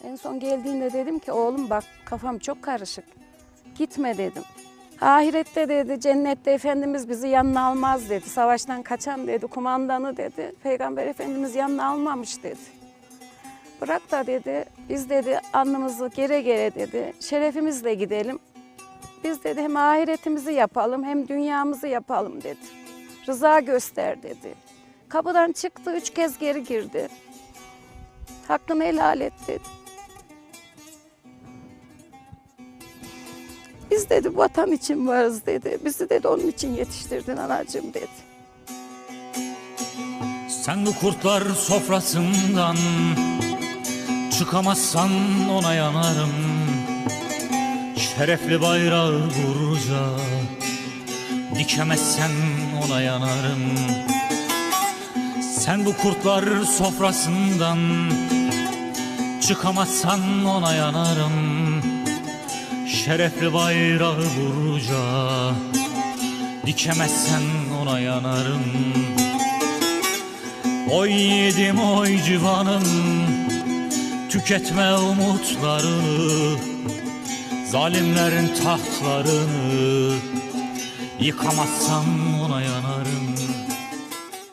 En son geldiğinde dedim ki oğlum bak kafam çok karışık. Gitme dedim. Ahirette dedi, cennette Efendimiz bizi yanına almaz dedi. Savaştan kaçan dedi, kumandanı dedi. Peygamber Efendimiz yanına almamış dedi. Bırak da dedi, biz dedi alnımızı gere gere dedi, şerefimizle gidelim. Biz dedi hem ahiretimizi yapalım hem dünyamızı yapalım dedi. Rıza göster dedi. Kapıdan çıktı, 3 kez geri girdi. Hakkını helal et dedi. Biz dedi vatan için varız dedi. Bizi dedi onun için yetiştirdin anacığım dedi. Sen bu kurtlar sofrasından çıkamazsan ona yanarım. Şerefli bayrağı vurunca dikemezsen ona yanarım. Sen bu kurtlar sofrasından çıkamazsan ona yanarım. Şerefli bayrağı vurunca dikemezsen ona yanarım. Oy yedim oy civanım, tüketme umutlarını, zalimlerin tahtlarını, yıkamazsan ona yanarım.